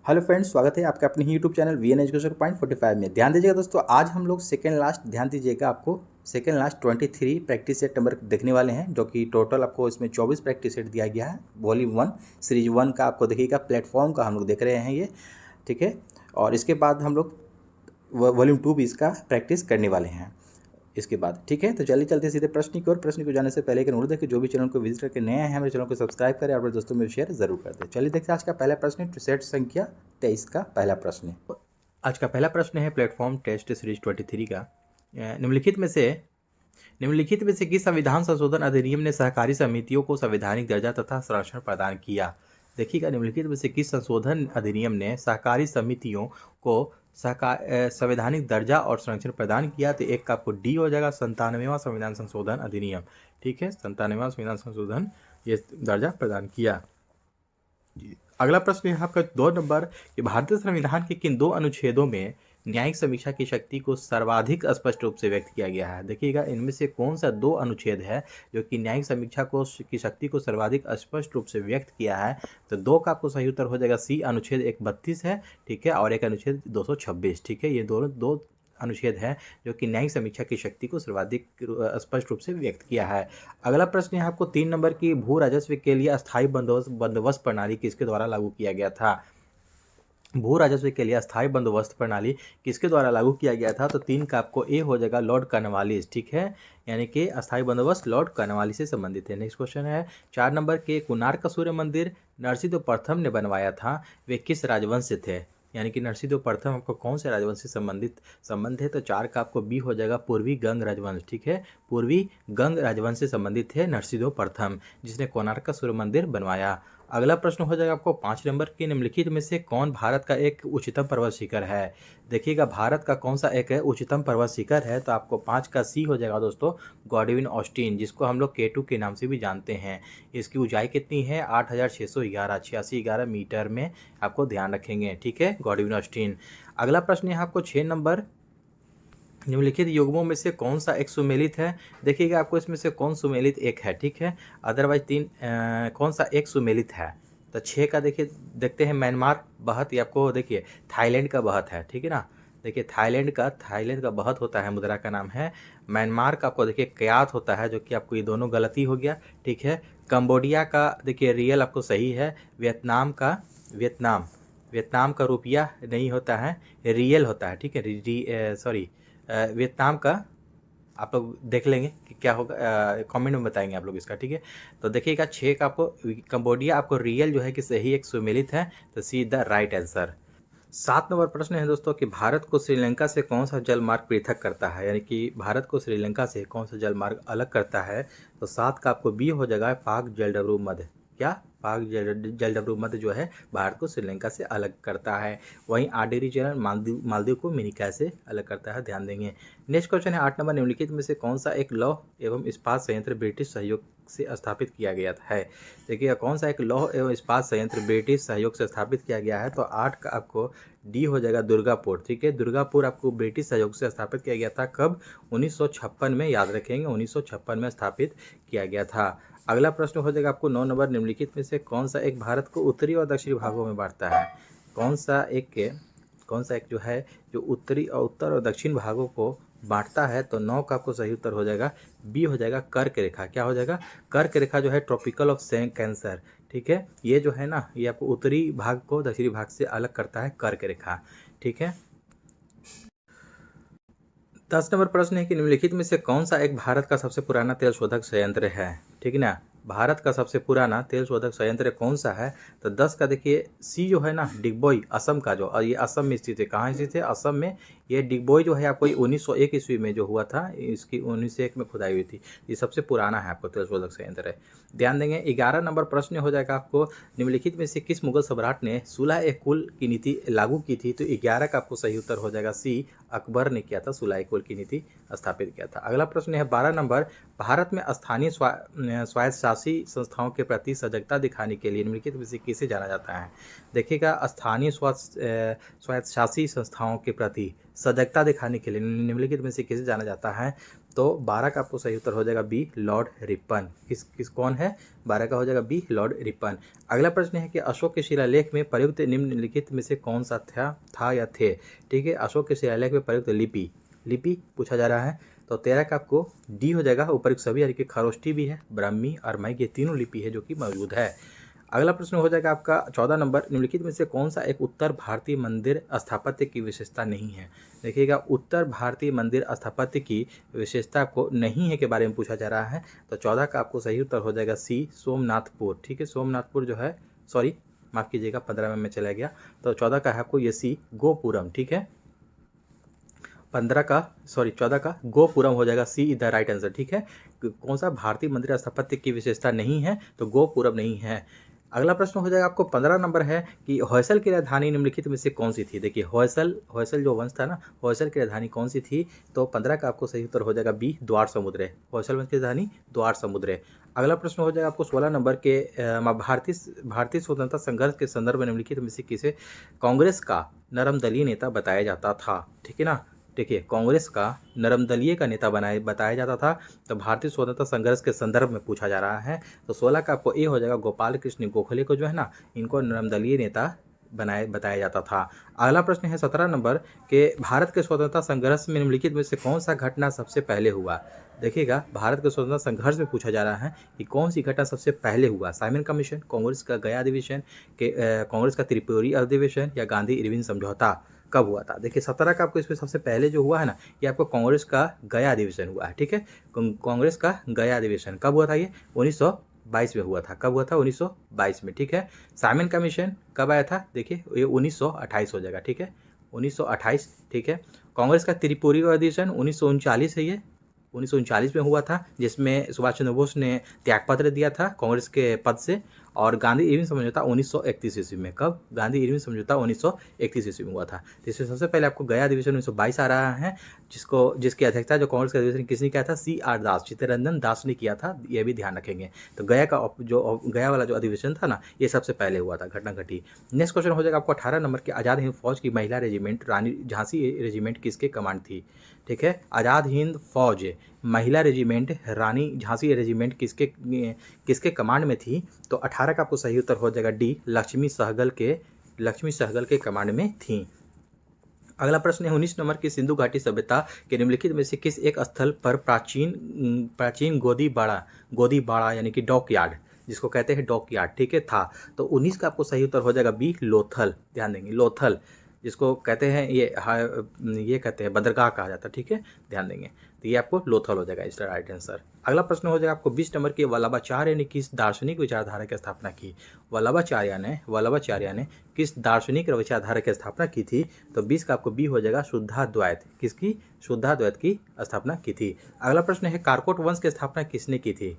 Hello friends, स्वागत है आपका अपने ही YouTube channel V N education point 45 में। ध्यान दीजिएगा दोस्तों, आज हम लोग सेकेंड लास्ट ध्यान दीजिएगा, आपको second last 23 practice set number देखने वाले हैं, जो कि टोटल आपको इसमें 24 प्रैक्टिस सेट दिया गया है। वॉल्यूम 1 सीरीज 1 का आपको देखिएगा, प्लेटफॉर्म का हम लोग देख रहे हैं ये, ठीक है। और इसके बाद हम लोग वॉल्यूम 2 भी इसका प्रैक्टिस करने वाले हैं इसके बाद, ठीक है। तो चलिए चलते सीधे प्रश्न की ओर। प्रश्न को जाने से पहले एक अनुरोध है कि जो भी चैनल को विजिट करके नए हैं हमारे चैनल को सब्सक्राइब करें और अपने दोस्तों में शेयर जरूर कर दें। चलिए देखते हैं आज का पहला प्रश्न, सेट संख्या 23 का पहला प्रश्न है। आज का पहला प्रश्न है प्लेटफॉर्म टेस्ट सीरीज 23 का। निम्नलिखित में से किस संविधान संशोधन अधिनियम ने सहकारी समितियों को संवैधानिक दर्जा तथा संरक्षण प्रदान किया? देखिएगा, निम्नलिखित में से किस संशोधन अधिनियम ने सहकारी समितियों को संवैधानिक दर्जा और संरक्षण प्रदान किया? तो एक का आपको डी हो जाएगा, 97वां संविधान संशोधन अधिनियम, ठीक है। 97वां संविधान संशोधन ये दर्जा प्रदान किया। अगला प्रश्न है आपका 2 नंबर कि भारतीय संविधान के किन 2 अनुच्छेदों में न्यायिक समीक्षा की शक्ति को सर्वाधिक स्पष्ट रूप से व्यक्त किया गया है? देखिएगा, इनमें से कौन सा 2 अनुच्छेद है जो कि न्यायिक समीक्षा की शक्ति को सर्वाधिक स्पष्ट रूप से व्यक्त किया है? तो 2 का आपको सही उत्तर हो जाएगा सी, अनुच्छेद 132 है, ठीक है, और एक अनुच्छेद 226, ठीक है। ये दोनों 2 अनुच्छेद है जो कि न्यायिक समीक्षा की शक्ति को सर्वाधिक स्पष्ट रूप से व्यक्त किया है। अगला प्रश्न है आपको 3 नंबर की भू राजस्व के लिए अस्थायी बंदोबस्त प्रणाली किसके द्वारा लागू किया गया था? भू राजस्व के लिए अस्थायी बंदोबस्त प्रणाली किसके द्वारा लागू किया गया था? तो 3 का आपको ए हो जाएगा, लॉर्ड कॉर्नवालिस, ठीक है। यानी कि अस्थायी बंदोबस्त लॉर्ड कॉर्नवालिस से संबंधित है। नेक्स्ट क्वेश्चन है 4 नंबर के कोणार्क का सूर्य मंदिर नरसिंह प्रथम ने बनवाया था, वे किस राजवंश से थे? यानी कि नरसिंह प्रथम आपको कौन से राजवंश से संबंध है? तो 4 का आपको बी हो जाएगा, पूर्वी गंग राजवंश, ठीक है। पूर्वी गंग राजवंश से संबंधित है नरसिंह प्रथम, जिसने कोणार्क का सूर्य मंदिर बनवाया। अगला प्रश्न हो जाएगा आपको 5 नंबर के, निम्नलिखित में से कौन भारत का एक उच्चतम पर्वत शिखर है? देखिएगा, भारत का कौन सा एक है उच्चतम पर्वत शिखर है? तो आपको 5 का सी हो जाएगा दोस्तों, गॉडविन ऑस्टिन, जिसको हम लोग K2 के नाम से भी जानते हैं। इसकी ऊंचाई कितनी है? 8611 8611 मीटर में आपको ध्यान रखेंगे, ठीक है, गॉडविन ऑस्टिन। अगला प्रश्न है आपको 6 नंबर, निम्नलिखित युग्मों में से कौन सा एक सुमेलित है? देखिएगा, आपको इसमें से कौन सुमेलित एक है, ठीक है, अदरवाइज 3 कौन सा एक सुमेलित है? तो 6 का देखते हैं, म्यांमार बहत, ये आपको देखिए थाईलैंड का बहत है, ठीक है ना। देखिए थाईलैंड का बहत होता है, मुद्रा का नाम है। म्यांमार का आपको देखिए क्यात होता है, जो कि आपको ये दोनों गलती हो गया, ठीक है। कंबोडिया का देखिए रियल आपको सही है। वियतनाम का रुपया नहीं होता है, रियल होता है, ठीक है। सॉरी, वियतनाम का आप लोग देख लेंगे कि क्या होगा, कमेंट में बताएंगे आप लोग इसका, ठीक है। तो देखिएगा 6 का आपको कंबोडिया आपको रियल जो है कि सही एक सुमेलित है, तो see the right answer. 7 number प्रश्न है दोस्तों कि भारत को श्रीलंका से कौन सा जलमार्ग पृथक करता है? यानी कि भारत को श्रीलंका से कौन सा जलमार्ग अलग करता है? तो 7 का आपको बी हो जाएगा, पाक जलडब्रू मध्य। क्या? पाक जलडब्रू मध्य जो है भारत को श्रीलंका से अलग करता है। वहीं आर्डेरी चरण मालदीव को मिनिकॉय से अलग करता है, ध्यान देंगे। नेक्स्ट क्वेश्चन है 8 नंबर, निम्नलिखित में से कौन सा एक लौह एवं इस्पात संयंत्र ब्रिटिश सहयोग से स्थापित किया गया है? देखिएगा, कौन सा एक लौह एवं इस्पात संयंत्र ब्रिटिश सहयोग से स्थापित किया गया है? तो 8 का आपको डी हो जाएगा, दुर्गापुर, ठीक है। दुर्गापुर आपको ब्रिटिश सहयोग से स्थापित किया गया था, कब? 1956 में, याद रखेंगे 1956 में स्थापित किया गया था। अगला प्रश्न हो जाएगा आपको 9 नंबर, निम्नलिखित में से कौन सा एक भारत को उत्तरी और दक्षिणी भागों में बांटता है? कौन सा एक जो है जो उत्तर और दक्षिण भागों को बांटता है? तो 9 का आपको सही उत्तर हो जाएगा, बी हो जाएगा, कर्क रेखा। क्या हो जाएगा? कर्क रेखा जो है ट्रॉपिकल ऑफ कैंसर, ठीक है। ये जो है ना, ये आपको उत्तरी भाग को दक्षिणी भाग से अलग करता है, कर्क रेखा, ठीक है। 10 नंबर प्रश्न है कि निम्नलिखित में से कौन सा एक भारत का सबसे पुराना तेल शोधक संयंत्र है? ठीक है ना, भारत का सबसे पुराना तेल शोधक संयंत्र कौन सा है? तो 10 का देखिए सी जो है ना, डिगबोई, असम का जो, और ये असम में स्थित है। कहाँ स्थित है? असम में। ये डिगबोई जो है आपको 1901 ईस्वी में जो हुआ था, इसकी 1901 में खुदाई हुई थी। ये सबसे पुराना है आपको तेल शोधक संयंत्र है, ध्यान देंगे। 11 नंबर प्रश्न हो जाएगा आपको, निम्नलिखित में से किस मुगल सम्राट ने सुलह-ए-कुल की नीति लागू की थी? तो 11 का आपको सही उत्तर हो जाएगा सी, अकबर ने किया था, सुलह-ए-कुल की नीति स्थापित किया था। अगला प्रश्न है 12 नंबर, भारत में स्थानीय स्वायत्तशासी संस्थाओं के प्रति सजगता दिखाने के लिए निम्नलिखित में से किसे जाना जाता है? देखिएगा, स्थानीय स्वायत्तशासी संस्थाओं के प्रति सजगता दिखाने के लिए निम्नलिखित में से किसे जाना जाता है? तो 12 का आपको सही उत्तर हो जाएगा बी, लॉर्ड रिपन। किस कौन है? 12 का हो जाएगा बी, लॉर्ड रिपन। अगला प्रश्न है कि अशोक के शिलालेख में प्रयुक्त निम्नलिखित में से कौन सा था या थे? ठीक है, अशोक के शिलालेख में प्रयुक्त लिपि पूछा जा रहा है। तो 13 का आपको डी हो जाएगा। उपर्युक्त सभी यानी कि खरोष्ठी भी है, ब्राह्मी, अरमाई, ये तीनों लिपि है जो कि मौजूद है। अगला प्रश्न हो जाएगा आपका 14 नंबर, निम्नलिखित में से कौन सा एक उत्तर भारतीय मंदिर स्थापत्य की विशेषता नहीं है? देखिएगा, उत्तर भारतीय मंदिर स्थापत्य की विशेषता को नहीं है के बारे में पूछा जा रहा है। तो 14 का आपको सही उत्तर हो जाएगा सी, सोमनाथपुर। ठीक है, सोमनाथपुर जो है, सॉरी माफ़ कीजिएगा 15 में चला गया। तो 14 का है आपको ये सी, गोपुरम। ठीक है, 14 का गोपुरम हो जाएगा, सी इज द राइट आंसर। ठीक है, कौन सा भारतीय मंदिर स्थापत्य की विशेषता नहीं है? तो गोपुरम नहीं है। अगला प्रश्न हो जाएगा आपको 15 नंबर है कि होयसल की राजधानी निम्नलिखित में से कौन सी थी? देखिए, होयसल जो वंश था ना, होयसल की राजधानी कौन सी थी? तो 15 का आपको सही उत्तर हो जाएगा बी, द्वार समुद्र। होयसल वंश की राजधानी द्वार समुद्र। अगला प्रश्न हो जाएगा आपको 16 नंबर के भारतीय स्वतंत्रता संघर्ष के संदर्भ में निम्नलिखित में से किसे कांग्रेस का नरम दलीय नेता बताया जाता था? ठीक है ना, देखिए, कांग्रेस का नरमदलीय का नेता बताया जाता था। तो भारतीय स्वतंत्रता संघर्ष के संदर्भ में पूछा जा रहा है। तो 16 का आपको ए हो जाएगा, गोपाल कृष्ण गोखले को जो है ना, इनको नरमदलीय नेता बताया जाता था। अगला प्रश्न है 17 नंबर के भारत के स्वतंत्रता संघर्ष में निम्नलिखित में से कौन सा घटना सबसे पहले हुआ? देखिएगा, भारत के स्वतंत्रता संघर्ष में पूछा जा रहा है कि कौन सी घटना सबसे पहले हुआ? साइमन कमीशन, कांग्रेस का गया अधिवेशन, कांग्रेस का त्रिपुरी अधिवेशन, या गांधी इरविन समझौता कब हुआ था? देखिए, 17 का आपको इसमें सबसे पहले जो हुआ है ना, ये आपको कांग्रेस का गया अधिवेशन हुआ है। ठीक है, कांग्रेस का गया अधिवेशन कब हुआ था? ये 1922 में हुआ था। कब हुआ था? 1922 में। ठीक है, साइमन कमीशन कब आया था? देखिए, ये 1928 हो जाएगा। ठीक है, 1928। ठीक है, कांग्रेस का त्रिपुरी अधिवेशन 1939 है, ये 1939 में हुआ था, जिसमें सुभाष चंद्र बोस ने त्यागपत्र दिया था कांग्रेस के पद से। और गांधी इरविन समझौता 1931 ईस्वी में। कब? गांधी इरविन समझौता 1931 ईस्वी में हुआ था। तो इसमें सबसे पहले आपको गया अधिवेशन 1922 आ रहा है, जिसकी अध्यक्षता जो कांग्रेस के अधिवेशन किसने किया था? CR दास, चित्तरंजन दास ने किया था, यह भी ध्यान रखेंगे। तो गया वाला जो अधिवेशन था ना, ये सबसे पहले हुआ था, घटना घटी। नेक्स्ट क्वेश्चन हो जाएगा आपको 18 नंबर के, आज़ाद हिंद फौज की महिला रेजिमेंट रानी झांसी रेजिमेंट किसके कमांड थी? ठीक है, आज़ाद हिंद फौज महिला रेजिमेंट रानी झांसी रेजिमेंट किसके कमांड में थी? तो 18 का आपको सही उत्तर हो जाएगा डी, लक्ष्मी सहगल के कमांड में थी। अगला प्रश्न है 19 नंबर की, सिंधु घाटी सभ्यता के निम्नलिखित में से किस एक स्थल पर प्राचीन गोदी बाड़ा यानी कि डॉक यार्ड, जिसको कहते हैं डॉक यार्ड, ठीक है, था? तो 19 का आपको सही उत्तर हो जाएगा बी, लोथल। ध्यान देंगे, लोथल जिसको कहते हैं, ये कहते हैं बंदरगाह कहा जाता है। ठीक है, ध्यान देंगे। तो ये आपको लोथल हो जाएगा इसका राइट आंसर। अगला प्रश्न हो जाएगा आपको 20 नंबर के, वल्लभाचार्य ने किस दार्शनिक विचारधारा की स्थापना की? वल्लभाचार्य ने किस दार्शनिक विचारधारा की स्थापना की थी? तो 20 का आपको बी हो जाएगा, शुद्धाद्वैत। किसकी? शुद्धाद्वैत की स्थापना की थी। अगला प्रश्न है, कारकोट वंश की स्थापना किसने की थी?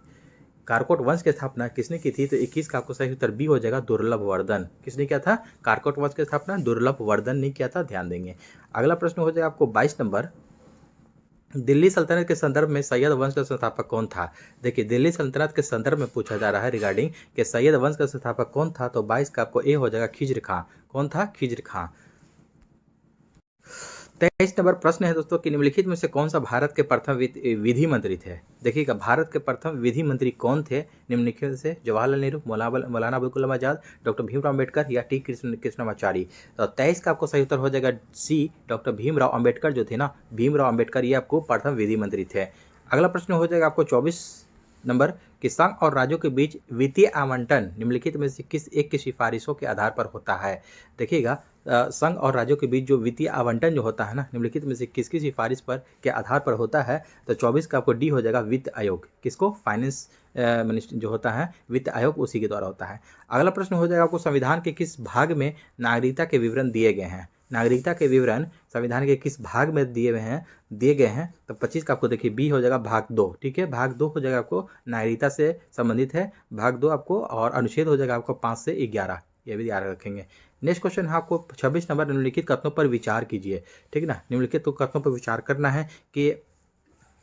कारकोट वंश की स्थापना किसने की थी? तो 21 का आपको सही उत्तर बी हो जाएगा, दुर्लभ वर्धन। किसने किया था? कारकोट वंश की स्थापना दुर्लभ वर्धन ने किया था, ध्यान देंगे। अगला प्रश्न हो जाएगा आपको 22 नंबर, दिल्ली सल्तनत के संदर्भ में सैयद वंश का संस्थापक कौन था? देखिए, दिल्ली सल्तनत के संदर्भ में पूछा जा रहा है रिगार्डिंग कि सैयद वंश का संस्थापक कौन था। तो 22 का आपको ए हो जाएगा, खिज्र खां। कौन था? खिज्र खां। 23 नंबर प्रश्न है दोस्तों कि निम्नलिखित में से कौन सा भारत के प्रथम विधि मंत्री थे? देखिएगा, भारत के प्रथम विधि मंत्री कौन थे निम्नलिखित से? जवाहरलाल नेहरू, मौलाना अबुल कलाम आजाद, डॉक्टर भीमराव अम्बेडकर, या टी कृष्णमाचारी। तो 23 का आपको सही उत्तर हो जाएगा सी, डॉक्टर भीमराव अम्बेडकर जो थे ना, भीमराव अम्बेडकर, ये आपको प्रथम विधि मंत्री थे। अगला प्रश्न हो जाएगा आपको 24 नंबर कि संघ और राज्यों के बीच वित्तीय आवंटन निम्नलिखित में से किस एक की सिफारिशों के आधार पर होता है? देखिएगा, संघ और राज्यों के बीच जो वित्तीय आवंटन जो होता है ना, निम्नलिखित में से किसकी सिफारिश पर के आधार पर होता है? तो 24 का आपको डी हो जाएगा, वित्त आयोग। किसको? फाइनेंस मिनिस्टर जो होता है, वित्त आयोग, उसी के द्वारा होता है। अगला प्रश्न हो जाएगा आपको, संविधान के किस भाग में नागरिकता के विवरण दिए गए हैं? नागरिकता के विवरण संविधान के किस भाग में दिए गए हैं? तो 25 का आपको देखिए बी हो जाएगा, भाग 2। ठीक है, भाग 2 हो जाएगा आपको नागरिकता से संबंधित है, भाग 2 आपको, और अनुच्छेद हो जाएगा आपको 5 से 11, ये भी याद रखेंगे। नेक्स्ट क्वेश्चन है आपको 26 नंबर, निम्नलिखित कथनों पर विचार कीजिए। ठीक है ना, निम्नलिखित तो कथनों पर विचार करना है कि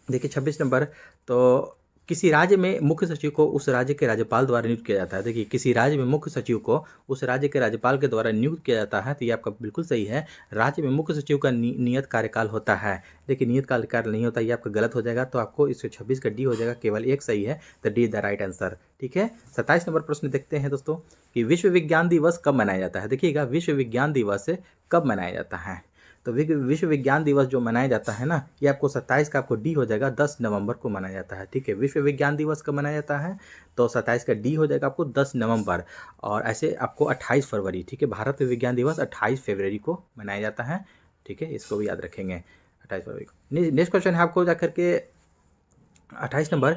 देखिए 26 नंबर, तो किसी राज्य में मुख्य सचिव को उस राज्य के राज्यपाल द्वारा नियुक्त किया जाता है। देखिए, किसी राज्य में मुख्य सचिव को उस राज्य के राज्यपाल के द्वारा नियुक्त किया जाता है, तो ये आपका बिल्कुल सही है। राज्य में मुख्य सचिव का नियत कार्यकाल होता है। देखिए, नियत कार्यकाल नहीं होता, ये आपका गलत हो जाएगा, तो आपको 126 का डी हो जाएगा, केवल एक सही है, तो डी द राइट आंसर। ठीक है, 27 नंबर प्रश्न देखते हैं दोस्तों कि विश्व विज्ञान दिवस कब मनाया जाता है। देखिएगा, विश्व विज्ञान दिवस कब मनाया जाता है, तो विश्व विज्ञान दिवस जो मनाया जाता है ना, ये आपको 27 का आपको डी हो जाएगा, 10 नवंबर को मनाया जाता है। ठीक है, विश्व विज्ञान दिवस कब मनाया जाता है, तो 27 का डी हो जाएगा आपको 10 नवंबर। और ऐसे आपको 28 फरवरी, ठीक है, भारत विज्ञान दिवस 28 फरवरी को मनाया जाता है। ठीक है, इसको भी याद रखेंगे, 28 फरवरी को। नेक्स्ट क्वेश्चन है आपको जाकर के 28 नंबर,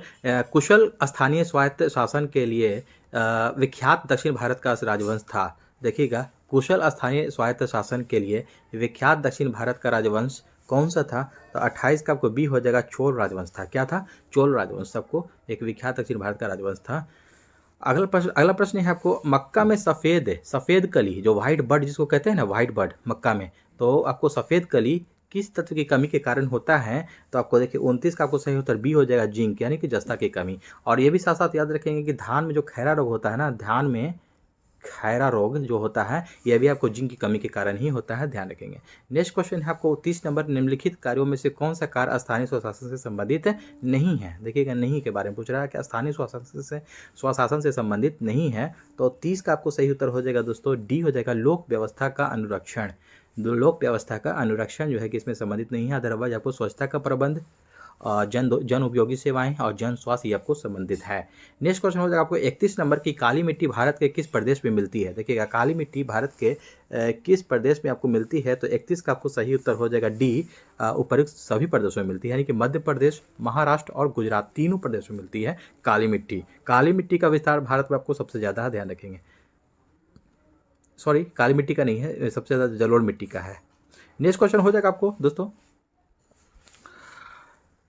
कुशल स्थानीय स्वायत्त शासन के लिए विख्यात दक्षिण भारत का राजवंश था। देखिएगा, कुशल स्थानीय स्वायत्त शासन के लिए विख्यात दक्षिण भारत का राजवंश कौन सा था, तो 28 का आपको बी हो जाएगा, चोल राजवंश था। क्या था, चोल राजवंश आपको एक विख्यात दक्षिण भारत का राजवंश था। अगला प्रश्न है आपको, मक्का में सफ़ेद कली, जो व्हाइट बर्ड जिसको कहते हैं ना, व्हाइट बर्ड मक्का में, तो आपको सफ़ेद कली किस तत्व की कमी के कारण होता है, तो आपको देखिए 29 का आपको सही उत्तर बी हो जाएगा, जिंक यानी कि जस्ता की कमी। और ये भी साथ साथ याद रखेंगे कि धान में जो खैरा रोग होता है ना, धान में खैरा रोग जो होता है, यह भी आपको जिंक की कमी के कारण ही होता है, ध्यान रखेंगे। नेक्स्ट क्वेश्चन है आपको 30 नंबर, निम्नलिखित कार्यों में से कौन सा कार्य स्थानीय स्वशासन से संबंधित नहीं है। देखिएगा, नहीं के बारे में पूछ रहा है कि स्थानीय स्वशासन से संबंधित नहीं है, तो 30 का आपको सही उत्तर हो जाएगा दोस्तों, डी हो जाएगा, लोक व्यवस्था का अनुरक्षण। लोक व्यवस्था का अनुरक्षण जो है कि इसमें संबंधित नहीं है। अदरवाइज आपको स्वच्छता का प्रबंध, जन उपयोगी सेवाएं और जन स्वास्थ्य आपको संबंधित है। नेक्स्ट क्वेश्चन हो जाएगा आपको 31 नंबर की, काली मिट्टी भारत के किस प्रदेश में मिलती है। देखिएगा, काली मिट्टी भारत के किस प्रदेश में आपको मिलती है, तो 31 का आपको सही उत्तर हो जाएगा, डी उपयुक्त सभी प्रदेशों में मिलती है, यानी कि मध्य प्रदेश, महाराष्ट्र और गुजरात, तीनों प्रदेशों में मिलती है काली मिट्टी। काली मिट्टी का विस्तार भारत में आपको सबसे ज़्यादा है, ध्यान रखेंगे। सॉरी, काली मिट्टी का नहीं है, सबसे ज़्यादा जलोढ़ मिट्टी का है। नेक्स्ट क्वेश्चन हो जाएगा आपको दोस्तों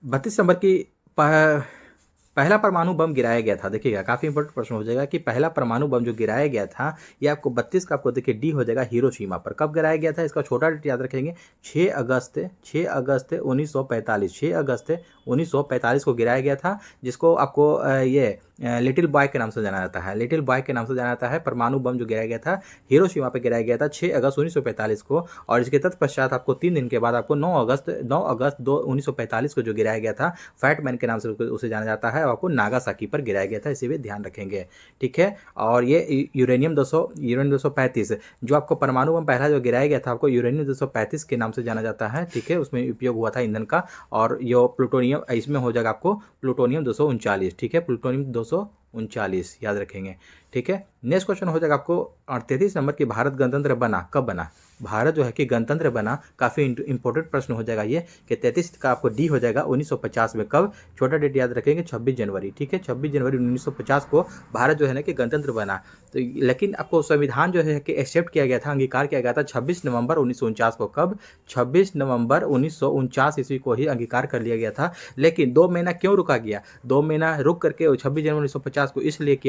32 नंबर की, पहला परमाणु बम गिराया गया था। देखिएगा, काफ़ी इंपॉर्टेंट प्रश्न हो जाएगा कि पहला परमाणु बम जो गिराया गया था, ये आपको 32 का आपको देखिए डी हो जाएगा, हिरोशिमा पर। कब गिराया गया था, इसका छोटा डेट याद रखेंगे, 6 अगस्त 1945, 6 अगस्त 1945 को गिराया गया था, जिसको आपको ये लिटिल बॉय के नाम से जाना जाता है। लिटिल बॉय के नाम से जाना जाता है। परमाणु बम जो गिराया गया था हिरोशिमा पे गिराया गया था 6 अगस्त 1945 को, और इसके तत्पश्चात आपको 3 दिन के बाद आपको 9 अगस्त 1945 को जो गिराया गया था, फैट मैन के नाम से उसे जाना जाता है, और आपको नागासाकी पर गिराया गया था, इसे भी ध्यान रखेंगे। ठीक है, और ये यूरेनियम 235 जो आपको परमाणु बम पहला जो गिराया गया था, आपको यूरेनियम 235 के नाम से जाना जाता है। ठीक है, उसमें उपयोग हुआ था ईंधन का, और ये प्लूटोनियम, इसमें हो जाएगा आपको प्लूटोनियम 239। ठीक है, प्लूटोनियम 239 याद रखेंगे। ठीक है, नेक्स्ट क्वेश्चन हो जाएगा आपको 33 नंबर की, भारत गणतंत्र बना कब बना। भारत जो है कि गणतंत्र बना, काफ़ी इंपॉर्टेंट प्रश्न हो जाएगा ये, कि 33 का आपको डी हो जाएगा 1950 में। कब, छोटा डेट याद रखेंगे, 26 जनवरी। ठीक है, 26 जनवरी 1950 को भारत जो है ना कि गणतंत्र बना। तो लेकिन आपको संविधान जो है कि एक्सेप्ट किया गया था, अंगीकार किया गया था 26 नवंबर 1949 को। कब, 26 नवंबर 1949 ईस्वी को ही अंगीकार कर लिया गया था। लेकिन 2 महीना क्यों रुका गया, 2 महीना रुक करके 26 जनवरी 1950 को इसलिए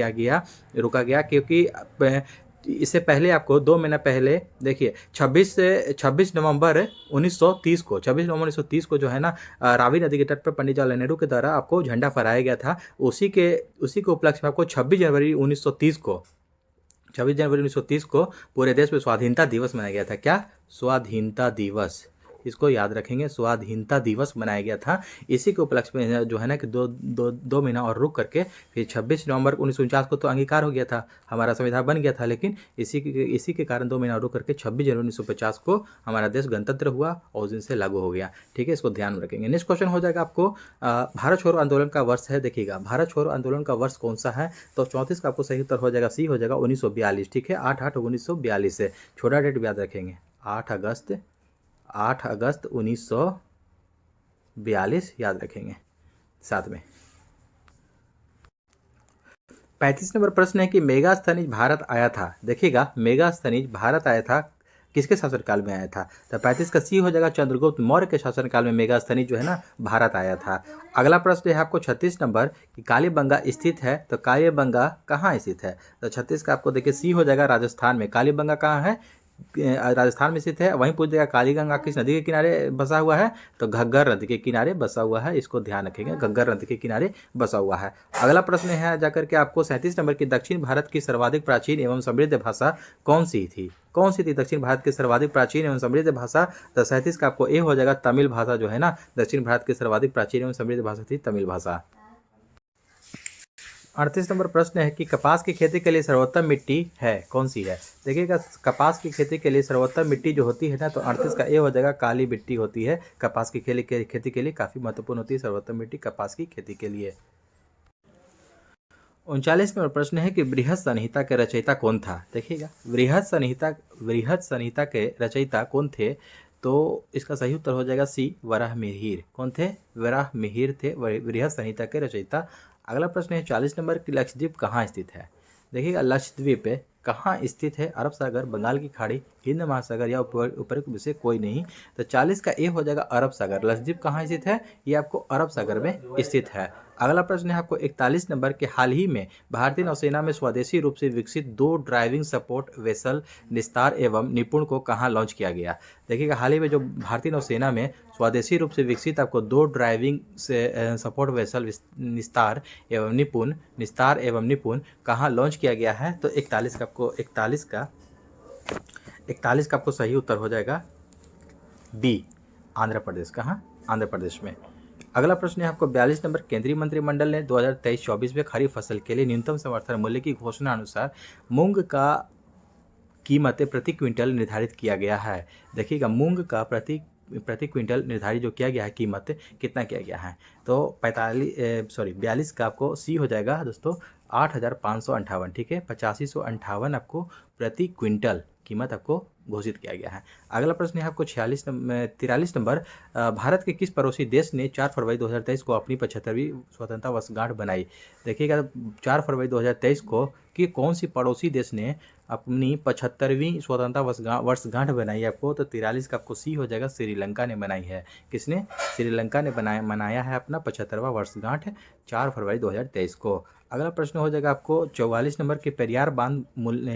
रुका गया क्योंकि इससे पहले आपको 2 महीना पहले देखिए 26 नवंबर 1930 को, 26 नवंबर 1930 को जो है ना, रावी नदी के तट पर पंडित जवाहरलाल नेहरू के द्वारा आपको झंडा फहराया गया था। उसी के उपलक्ष्य में आपको 26 जनवरी 1930 को पूरे देश में स्वाधीनता दिवस मनाया गया था। क्या, स्वाधीनता दिवस, इसको याद रखेंगे, स्वाधीनता दिवस मनाया गया था। इसी के उपलक्ष्य में जो है ना कि दो महीना और रुक करके फिर 26 नवंबर 1949 को तो अंगीकार हो गया था, हमारा संविधान बन गया था। लेकिन इसी के कारण 2 महीना और रुक करके 26 जनवरी 1950 को हमारा देश गणतंत्र हुआ और उस दिन से लागू हो गया। ठीक है, इसको ध्यान में रखेंगे। नेक्स्ट क्वेश्चन हो जाएगा आपको, भारत छोड़ो आंदोलन का वर्ष है। देखिएगा, भारत छोड़ो आंदोलन का वर्ष कौन सा है, तो 34 का आपको सही उत्तर हो जाएगा, सी हो जाएगा 1942। ठीक है, 8/8/1942 से, छोटा डेट याद रखेंगे, 8 अगस्त 1942 याद रखेंगे साथ में। 35 नंबर प्रश्न है कि मेगास्थनीज भारत आया था। देखिएगा, मेगास्थनीज भारत आया था, किसके शासनकाल में आया था, तो 35 का सी हो जाएगा, चंद्रगुप्त मौर्य के शासनकाल में मेगास्थनीज जो है ना भारत आया था। अगला प्रश्न है आपको 36 नंबर कि कालीबंगा स्थित है, तो कालीबंगा कहाँ स्थित है, तो 36 का आपको देखिए सी हो जाएगा, राजस्थान में। कालीबंगा कहाँ है, राजस्थान में स्थित है। वहीं पूछ देगा काली गंगा किस नदी के किनारे बसा हुआ है, तो घग्गर नदी के किनारे बसा हुआ है। इसको ध्यान रखेंगे, घग्गर नदी के किनारे बसा हुआ है। अगला प्रश्न है जाकर के आपको 37 नंबर की, दक्षिण भारत की सर्वाधिक प्राचीन एवं समृद्ध भाषा कौन सी थी? कौन सी थी दक्षिण भारत की सर्वाधिक प्राचीन एवं समृद्ध भाषा? तो 37 का आपको ए हो जाएगा तमिल भाषा जो है ना, दक्षिण भारत की सर्वाधिक प्राचीन एवं समृद्ध भाषा थी तमिल भाषा। 38 नंबर प्रश्न है कि कपास की खेती के लिए सर्वोत्तम मिट्टी है कौन सी है? देखिएगा, कपास की खेती के लिए सर्वोत्तम मिट्टी जो होती है ना, तो 38 का ए हो जाएगा काली मिट्टी होती है। कपास की खेती के लिए काफ़ी महत्वपूर्ण होती है सर्वोत्तम मिट्टी कपास की खेती के लिए। 39 नंबर प्रश्न है कि बृहद संहिता के रचयिता कौन था? देखिएगा, बृहद संहिता के रचयिता कौन थे? तो इसका सही उत्तर हो जाएगा सी, वराहमिहिर। कौन थे? वराहमिहिर थे बृहद संहिता के रचयिता। अगला प्रश्न है 40 नंबर की, लक्षद्वीप कहाँ स्थित है? देखिएगा, लक्षद्वीप कहाँ स्थित है? अरब सागर, बंगाल की खाड़ी, हिंद महासागर या ऊपर से कोई नहीं। तो 40 का ए हो जाएगा अरब सागर। लक्षद्वीप कहाँ स्थित है? ये आपको अरब सागर में स्थित है। अगला प्रश्न है आपको 41 नंबर के, हाल ही में भारतीय नौसेना में स्वदेशी रूप से विकसित 2 ड्राइविंग सपोर्ट वेसल निस्तार एवं निपुण को कहाँ लॉन्च किया गया? देखिएगा, हाल ही में जो भारतीय नौसेना में स्वदेशी रूप से विकसित आपको 2 ड्राइविंग से सपोर्ट वेसल निस्तार एवं निपुण कहाँ लॉन्च किया गया है? तो 41 का आपको सही उत्तर हो जाएगा बी, आंध्र प्रदेश। कहाँ? आंध्र प्रदेश में। अगला प्रश्न है आपको 42 नंबर, केंद्रीय मंत्रिमंडल ने 2023-24 में खरीफ फसल के लिए न्यूनतम समर्थन मूल्य की घोषणा अनुसार मूंग का कीमत प्रति क्विंटल निर्धारित किया गया है। देखिएगा, मूंग का प्रति क्विंटल निर्धारित जो किया गया है कीमत कितना किया गया है? तो 42 का आपको सी हो जाएगा दोस्तों 8,558। ठीक है, 8558 आपको प्रति क्विंटल कीमत आपको घोषित किया गया है। अगला प्रश्न है आपको 43 नंबर, भारत के किस पड़ोसी देश ने 4 फरवरी 2023 को अपनी 75वीं स्वतंत्रता वर्षगांठ बनाई? देखिएगा, 4 फरवरी 2023 को कि कौन सी पड़ोसी देश ने अपनी 75वीं स्वतंत्रता वर्षगांठ बनाई आपको? तो 43 का आपको सी हो जाएगा श्रीलंका ने बनाई है। किसने? श्रीलंका ने मनाया है अपना 75वां वर्षगांठ 4 फरवरी 2023 को। अगला प्रश्न हो जाएगा आपको 44 नंबर के, पेरियार बांध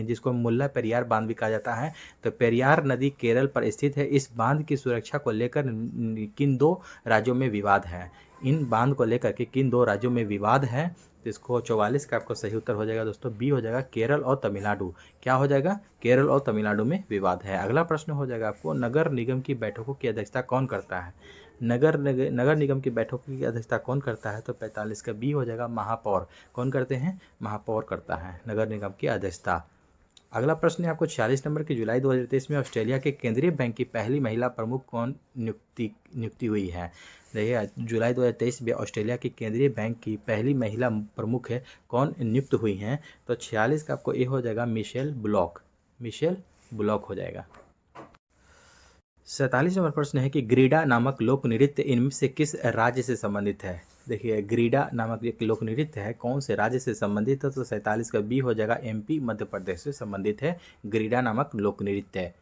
जिसको मुल्ला पेरियार बांध भी कहा जाता है, तो पेरियार नदी केरल पर स्थित है। इस बांध की सुरक्षा को लेकर किन 2 राज्यों में विवाद है? इन बांध को लेकर के किन 2 राज्यों में विवाद है? तो इसको 44 का आपको सही उत्तर हो जाएगा दोस्तों बी हो जाएगा, केरल और तमिलनाडु। क्या हो जाएगा? केरल और तमिलनाडु में विवाद है। अगला प्रश्न हो जाएगा आपको, नगर निगम की बैठकों की अध्यक्षता कौन करता है? नगर निगम की बैठकों की अध्यक्षता कौन करता है? तो 45 का बी हो जाएगा, महापौर। कौन करते हैं? महापौर करता है नगर निगम की अध्यक्षता। अगला प्रश्न है आपको 46 नंबर की, जुलाई 2023 में ऑस्ट्रेलिया के केंद्रीय बैंक की पहली महिला प्रमुख कौन नियुक्ति हुई है? देखिए, जुलाई 2023 में ऑस्ट्रेलिया के केंद्रीय बैंक की पहली महिला प्रमुख है कौन नियुक्त हुई हैं? तो 46 का आपको ए हो जाएगा, मिशेल ब्लॉक हो जाएगा। 47 नंबर प्रश्न है कि ग्रीडा नामक लोक नृत्य इनमें से किस राज्य से संबंधित है? देखिए, ग्रीडा नामक एक लोक नृत्य है, कौन से राज्य से संबंधित है? तो 47 का बी हो जाएगा, एमपी मध्य प्रदेश से संबंधित है। ग्रीडा नामक लोक नृत्य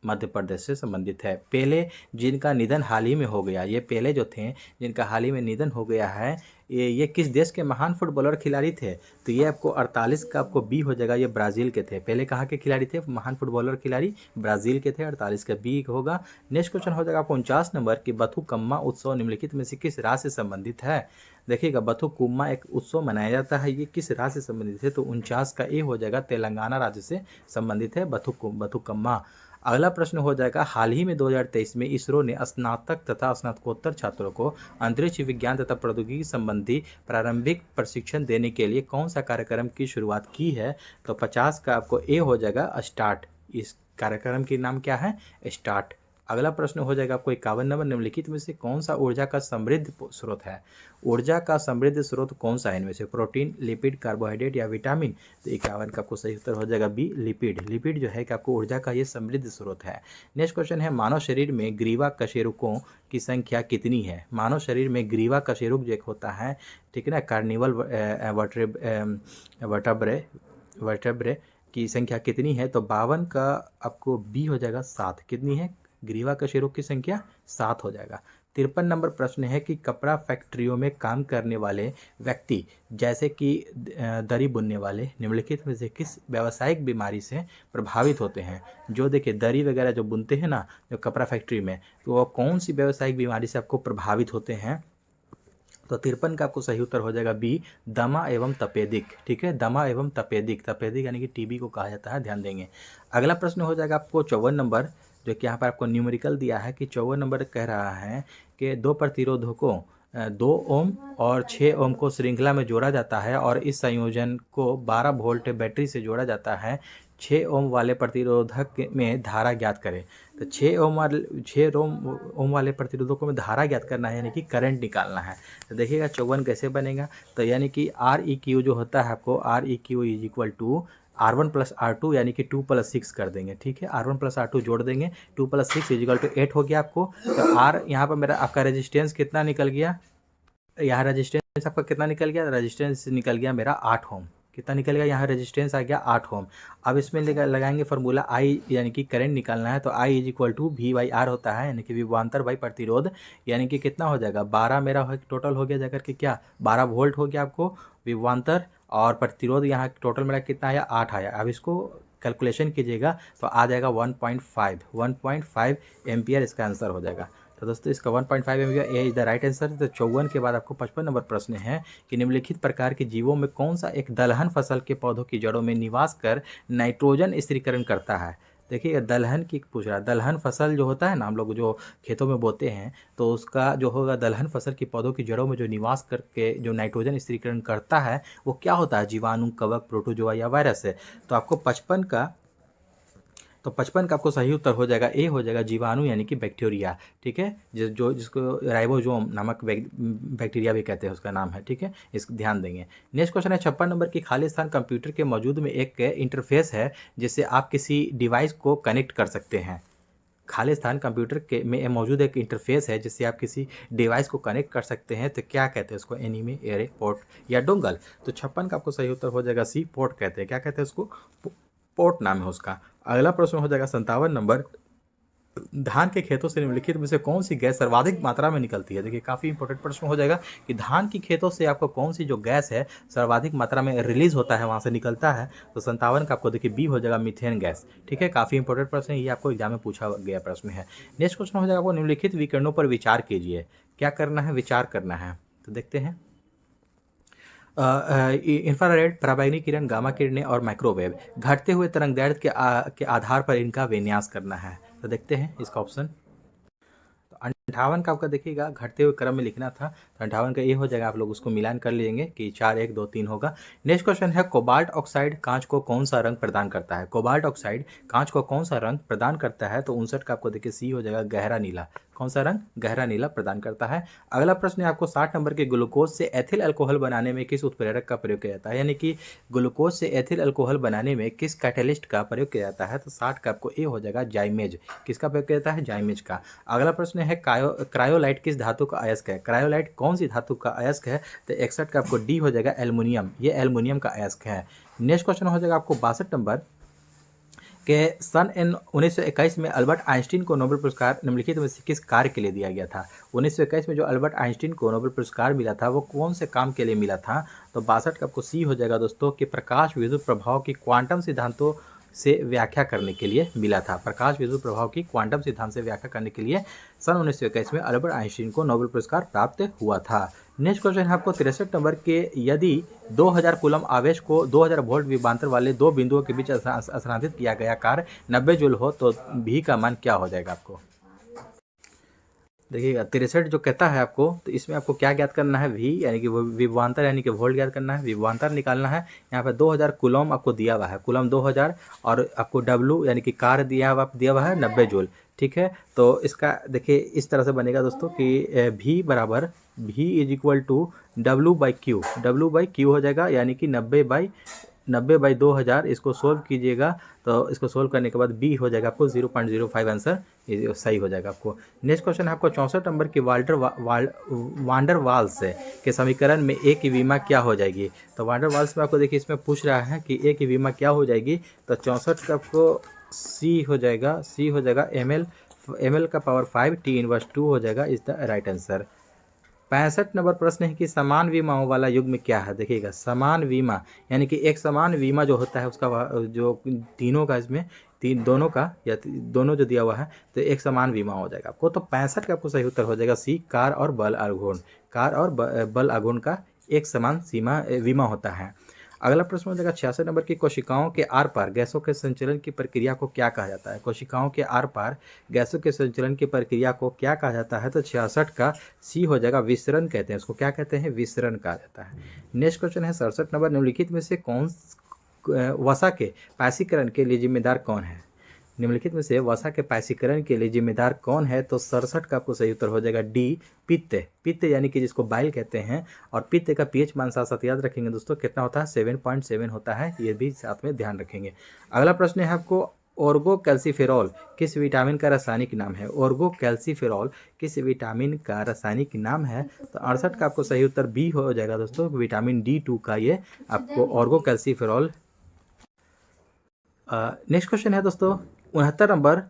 मध्य प्रदेश से संबंधित है। पेले जिनका निधन हाल ही में हो गया, ये पेले जो थे जिनका हाल ही में निधन हो गया है, ये किस देश के महान फुटबॉलर खिलाड़ी थे? तो ये आपको 48 का आपको बी हो जाएगा, ये ब्राज़ील के थे। पहले कहाँ के खिलाड़ी थे? महान फुटबॉलर खिलाड़ी ब्राज़ील के थे। 48 का बी होगा। नेक्स्ट क्वेश्चन हो जाएगा आपको 49 नंबर की, बथुकम्मा उत्सव निम्नलिखित में से किस राज्य से संबंधित है? देखिएगा, बथुकम्मा एक उत्सव मनाया जाता है, ये किस राज्य से संबंधित है? तो 49 का ए हो जाएगा, तेलंगाना राज्य से संबंधित है बथुकम्मा। अगला प्रश्न हो जाएगा, हाल ही में 2023 में इसरो ने स्नातक तथा स्नातकोत्तर छात्रों को अंतरिक्ष विज्ञान तथा प्रौद्योगिकी संबंधी प्रारंभिक प्रशिक्षण देने के लिए कौन सा कार्यक्रम की शुरुआत की है? तो 50 का आपको ए हो जाएगा, स्टार्ट। इस कार्यक्रम के नाम क्या है? स्टार्ट। अगला प्रश्न हो जाएगा आपको 51 नंबर, निम्नलिखित में से कौन सा ऊर्जा का समृद्ध स्रोत है? ऊर्जा का समृद्ध स्रोत कौन सा है इनमें से? प्रोटीन, लिपिड, कार्बोहाइड्रेट या विटामिन? तो 51 का आपको सही उत्तर हो जाएगा बी, लिपिड जो है कि आपको ऊर्जा का ये समृद्ध स्रोत है। नेक्स्ट क्वेश्चन है, मानव शरीर में ग्रीवा कशेरुकों की संख्या कितनी है? मानव शरीर में ग्रीवा कशेरुक जो एक होता है, ठीक है ना, कार्निवल वर्टेब्रे की संख्या कितनी है? तो 52 का आपको बी हो जाएगा, 7। कितनी है? ग्रीवा कशेरुक की संख्या 7 हो जाएगा। 53 नंबर प्रश्न है कि कपड़ा फैक्ट्रियों में काम करने वाले व्यक्ति जैसे कि दरी बुनने वाले निम्नलिखित में से किस व्यावसायिक बीमारी से प्रभावित होते हैं। जो देखिए दरी वगैरह जो बुनते हैं ना जो कपड़ा फैक्ट्री में, तो वो कौन सी व्यावसायिक बीमारी से आपको प्रभावित होते हैं। तो 53 का आपको सही उत्तर हो जाएगा बी, दमा एवं तपेदिक। ठीक है, दमा एवं तपेदिक, तपेदिक यानी कि टीबी को कहा जाता है, ध्यान देंगे। अगला प्रश्न हो जाएगा आपको 54 नंबर, जो कि यहाँ पर आपको न्यूमेरिकल दिया है कि 54 नंबर कह रहा है कि दो प्रतिरोधकों को 2 ओम और 6 ओम को श्रृंखला में जोड़ा जाता है और इस संयोजन को 12 वोल्ट बैटरी से जोड़ा जाता है। 6 ओम वाले प्रतिरोधक में धारा ज्ञात करें। तो 6 ओम वाले प्रतिरोधकों में धारा ज्ञात करना है, यानी कि करंट निकालना है। तो देखिएगा 54 कैसे बनेगा। तो यानी कि Req जो होता है आपको Req is equal to R1 plus R2 यानी कि 2 प्लस 6 कर देंगे। ठीक है, R1 प्लस R2 जोड़ देंगे, 2 प्लस 6 इजिकल टू 8 हो गया आपको। तो R यहाँ पर मेरा आपका रेजिस्टेंस कितना निकल गया, यहाँ रेजिस्टेंस आपका कितना निकल गया, रेजिस्टेंस निकल गया मेरा 8 ओम। कितना निकल गया, यहाँ रेजिस्टेंस आ गया 8 ओम। अब इसमें लगाएंगे फार्मूला आई, यानी कि करंट निकालना है। तो I is equal to V by R होता है, यानी कि विभवांतर बाई प्रतिरोध, यानी कि कितना हो जाएगा 12 मेरा टोटल हो गया जाकर के क्या 12 वोल्ट हो गया आपको विभवांतर, और प्रतिरोध यहाँ टोटल मेरा कितना आया 8 आया। अब इसको कैलकुलेशन कीजिएगा तो आ जाएगा 1.5 एम्पियर इसका आंसर हो जाएगा। तो दोस्तों इसका 1.5 ampere A is the right answer. तो 54 के बाद आपको 55 नंबर प्रश्न है कि निम्नलिखित प्रकार के जीवों में कौन सा एक दलहन फसल के पौधों की जड़ों में निवास कर नाइट्रोजन स्थिरीकरण करता है। देखिए दलहन की पूछ रहा है, दलहन फसल जो होता है ना हम लोग जो खेतों में बोते हैं, तो उसका जो होगा दलहन फसल की पौधों की जड़ों में जो निवास करके जो नाइट्रोजन स्थिरीकरण करता है वो क्या होता है, जीवाणु, कवक, प्रोटोजोआ या वायरस है। तो आपको 55 का आपको सही उत्तर हो जाएगा ए हो जाएगा जीवाणु यानी कि बैक्टीरिया। ठीक है, जिसको राइबोसोम नामक बैक्टीरिया भी कहते हैं, उसका नाम है। ठीक है, इसको ध्यान देंगे। नेक्स्ट क्वेश्चन है 56 नंबर की खाली स्थान कंप्यूटर के मौजूद में एक इंटरफेस है जिससे आप किसी डिवाइस को कनेक्ट कर सकते हैं। खाली स्थान कंप्यूटर के में मौजूद एक इंटरफेस है जिससे आप किसी डिवाइस को कनेक्ट कर सकते हैं। तो क्या कहते हैं उसको, एनीमे, एरे, पोर्ट या डोंगल। तो 56 का आपको सही उत्तर हो जाएगा सी, पोर्ट कहते हैं। क्या कहते हैं उसको, पोर्ट नाम है उसका। अगला प्रश्न हो जाएगा 57 नंबर, धान के खेतों से निम्नलिखित में से कौन सी गैस सर्वाधिक मात्रा में निकलती है। देखिए काफ़ी इंपॉर्टेंट प्रश्न हो जाएगा कि धान की खेतों से आपको कौन सी जो गैस है सर्वाधिक मात्रा में रिलीज होता है, वहाँ से निकलता है। तो 57 का आपको देखिए बी हो जाएगा, मीथेन गैस। ठीक है, काफ़ी इंपॉर्टेंट प्रश्न है, ये आपको एग्जाम में पूछा गया प्रश्न है। नेक्स्ट क्वेश्चन हो जाएगा आपको निम्नलिखित विकिरणों पर विचार कीजिए। क्या करना है, विचार करना है। तो देखते हैं इंफ्रारेड, पराबैंगनी किरण, गामा किरणें और माइक्रोवेव, घटते हुए तरंगदैर्घ्य के आधार पर इनका विन्यास करना है। तो देखते हैं इसका ऑप्शन। तो 58 का आपका देखिएगा घटते हुए क्रम में लिखना था, तो 58 का ये हो जाएगा। आप लोग उसको मिलान कर लेंगे कि 4 1 2 3 होगा। नेक्स्ट क्वेश्चन है कोबाल्ट ऑक्साइड कांच को कौन सा रंग प्रदान करता है। कोबाल्ट ऑक्साइड कांच को कौन सा रंग प्रदान करता है। तो 59 का आपको देखिए सी हो जाएगा, गहरा नीला। कौन सा रंग, गहरा नीला प्रदान करता है। अगला प्रश्न है आपको 60 नंबर के ग्लूकोज से एथिल अल्कोहल बनाने में किस उत्प्रेरक का प्रयोग किया जाता है। यानी कि ग्लूकोज से एथिल अल्कोहल बनाने में किस कैटेलिस्ट का प्रयोग किया जाता है। तो 60 का आपको ए हो जाएगा, जाइमेज। किसका प्रयोग किया जाता है, जाइमेज का। अगला प्रश्न है क्रायोलाइट किस धातु का अयस्क है। क्रायोलाइट कौन सी धातु का अयस्क है। तो 61 का आपको डी हो जाएगा, एल्युमिनियम। ये एल्युमिनियम का अयस्क है। नेक्स्ट क्वेश्चन हो जाएगा आपको 62 नंबर के सन 1921 में अल्बर्ट आइंस्टीन को नोबेल पुरस्कार निम्नलिखित में से किस कार्य के लिए दिया गया था। 1921 में जो अल्बर्ट आइंस्टीन को नोबेल पुरस्कार मिला था वो कौन से काम के लिए मिला था। तो 62 का आपको सी हो जाएगा दोस्तों कि प्रकाश विद्युत प्रभाव की क्वांटम सिद्धांतों से व्याख्या करने के लिए मिला था। प्रकाश विद्युत प्रभाव की क्वांटम सिद्धांत से व्याख्या करने के लिए सन 1921 में अल्बर्ट आइंस्टीन को नोबेल पुरस्कार प्राप्त हुआ था। नेक्स्ट क्वेश्चन है आपको 63 नंबर के, यदि 2000 कूलम आवेश को 2000 वोल्ट विभवांतर वाले दो बिंदुओं के बीच स्थानांतरित किया गया कार्य 90 जूल हो तो भी का मान क्या हो जाएगा आपको। देखिएगा 63 जो कहता है आपको, तो इसमें आपको क्या ज्ञात करना है, वी यानी कि विभवांतर यानी कि वोल्ट ज्ञात करना है, विभवांतर निकालना है। यहाँ पे 2000 कूलम आपको दिया हुआ है, कूलम 2000, और आपको डब्लू यानी कि कार्य दिया हुआ है 90 जूल। ठीक है, तो इसका देखिए इस तरह से बनेगा दोस्तों कि v बराबर v is equal to W by Q हो जाएगा, यानी कि 90 बाई 2000। इसको सोल्व कीजिएगा तो इसको सोल्व करने के बाद बी हो जाएगा आपको 0.05 आंसर सही हो जाएगा आपको। नेक्स्ट क्वेश्चन है आपको 64 नंबर की वांडर वाल्स के समीकरण में ए की विमा क्या हो जाएगी। तो वांडर वाल्स में आपको देखिए इसमें पूछ रहा है कि ए की विमा क्या हो जाएगी। तो 64 का आपको सी हो जाएगा, ml ml का पावर 5 T इनवर्स 2 हो जाएगा, is the right answer. 65 number प्रश्न है कि समान विमाओं वाला युग्म क्या है। देखिएगा, समान विमा यानी कि एक समान विमा जो होता है उसका जो तीनों का इसमें दोनों का या दोनों जो दिया हुआ है तो एक समान विमा हो जाएगा आपको। तो 65 का आपको सही उत्तर हो जाएगा सी, कार और बल आघूर्ण। कार और बल आघूर्ण का एक समान विमा होता है। अगला प्रश्न हो जाएगा 66 नंबर की, कोशिकाओं के आर पार गैसों के संचलन की प्रक्रिया को क्या कहा जाता है। कोशिकाओं के आर पार गैसों के संचलन की प्रक्रिया को क्या कहा जाता है। तो 66 का सी हो जाएगा, विसरण कहते हैं उसको। क्या कहते हैं? विसरण कहा जाता है। नेक्स्ट क्वेश्चन है 67 नंबर, निम्नलिखित में से कौन वसा के पायसीकरण के लिए जिम्मेदार कौन है। निम्नलिखित में से वसा के पायसीकरण के लिए जिम्मेदार कौन है। तो 67 का आपको सही उत्तर हो जाएगा डी, पित्त। पित्त यानी कि जिसको बाइल कहते हैं। और पित्त का पीएच मान साथ साथ याद रखेंगे दोस्तों, कितना होता है? 7.7 होता है, ये भी साथ में ध्यान रखेंगे। अगला प्रश्न है आपको, ओर्गो कैल्सीफेरॉल किस विटामिन का रासायनिक नाम है। ओर्गो कैल्सीफेरॉल किस विटामिन का रासायनिक नाम है। तो 68 का आपको सही उत्तर बी हो जाएगा दोस्तों, विटामिन D2 का ये आपको ओर्गो कैल्सीफेरॉल। नेक्स्ट क्वेश्चन है दोस्तों 69 नंबर,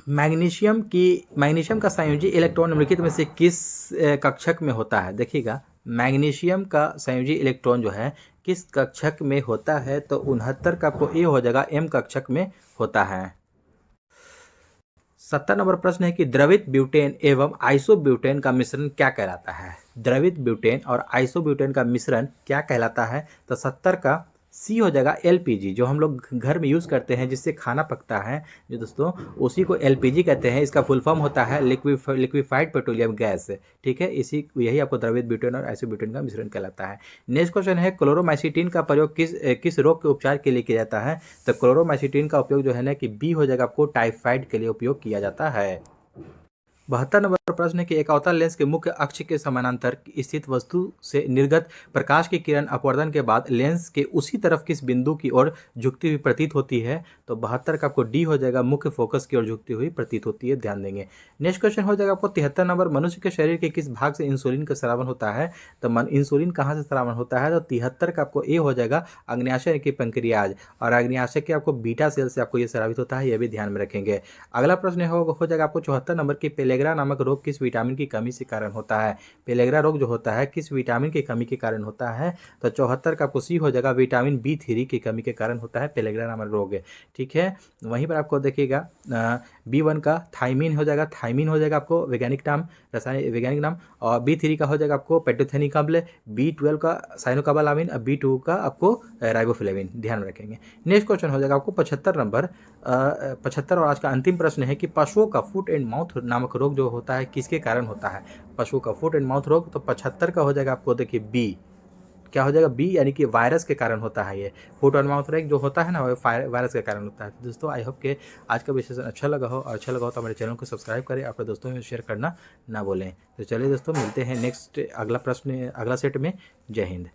मैग्नीशियम का संयोजी इलेक्ट्रॉन निम्नलिखित में से किस कक्षक में होता है। देखिएगा, मैग्नीशियम का संयोजी इलेक्ट्रॉन जो है किस कक्षक में होता है। तो 69 का आपको ए हो जाएगा, एम कक्षक में होता है। 70 नंबर प्रश्न है कि द्रवित ब्यूटेन एवं आइसोब्यूटेन का मिश्रण क्या कहलाता है। द्रवित ब्यूटेन और आइसोब्यूटेन का मिश्रण क्या कहलाता है। तो 70 का सी हो जाएगा, एलपीजी, जो हम लोग घर में यूज़ करते हैं जिससे खाना पकता है जो दोस्तों, उसी को एलपीजी कहते हैं। इसका फुल फॉर्म होता है लिक्विफाइड पेट्रोलियम गैस। ठीक है, यही आपको द्रवित ब्यूटेन और आइसोब्यूटेन का मिश्रण कहलाता है। नेक्स्ट क्वेश्चन है, क्लोरोमाइसिटिन का प्रयोग किस रोग के उपचार के लिए किया जाता है। तो क्लोरोमाइसिटिन का उपयोग जो है ना कि बी हो जाएगा, आपको टाइफाइड के लिए उपयोग किया जाता है। 72 नंबर प्रश्न है कि एक अवतल लेंस के मुख्य अक्ष के समानांतर स्थित वस्तु से निर्गत प्रकाश की किरण अपवर्तन के बाद लेंस के उसी तरफ किस बिंदु की ओर झुकती हुई प्रतीत होती है। तो 72 का आपको डी हो जाएगा, मुख्य फोकस की ओर झुकती हुई प्रतीत होती है, ध्यान देंगे। नेक्स्ट क्वेश्चन हो जाएगा आपको 73 नंबर, मनुष्य के शरीर के किस भाग से इंसुलिन का स्रावन होता है। तो इंसुलिन कहाँ से स्रावन होता है। तो 73 का आपको ए हो जाएगा, अग्न्याशय की पंक्रियाज। और अग्न्याशय के आपको बीटा सेल से आपको ये स्रावित होता है, यह भी ध्यान में रखेंगे। अगला प्रश्न हो जाएगा आपको 74 नंबर की, पेलेग्रा नामक रोग किस विटामिन की कमी से कारण होता है। पेलेग्रा रोग जो होता है किस विटामिन की कमी के कारण होता है। तो 74 का आपको सी हो जाएगा, विटामिन B3 की कमी के कारण होता है पेलेग्रा नामक रोग। ठीक है, वहीं पर आपको देखिएगा B1 का थाइमिन हो जाएगा, थाइमिन हो जाएगा आपको वैज्ञानिक नाम, रासायनिक वैज्ञानिक नाम। और B3 का हो जाएगा आपको पेट्रोथेनिक अम्ल, B12 का साइनोकाबालामिन, और B2 का आपको राइबोफ्लेविन, ध्यान में रखेंगे। नेक्स्ट क्वेश्चन हो जाएगा आपको 75 नंबर, 75 और आज का अंतिम प्रश्न है कि पशुओं का फुट एंड माउथ नामक रोग जो होता है किसके कारण होता है। पशुओं का फुट एंड माउथ रोग, तो 75 का हो जाएगा आपको देखिए बी, क्या हो जाएगा बी, यानी कि वायरस के कारण होता है। ये फुट एंड माउथ रोग जो होता है ना, वो वायरस के कारण होता है। दोस्तों आई होप के आज का विषय अच्छा लगा हो, और अच्छा लगा हो तो हमारे चैनल को सब्सक्राइब करें, अपने दोस्तों में शेयर करना ना भूलें। तो चलिए दोस्तों, मिलते हैं नेक्स्ट अगला सेट में। जय हिंद।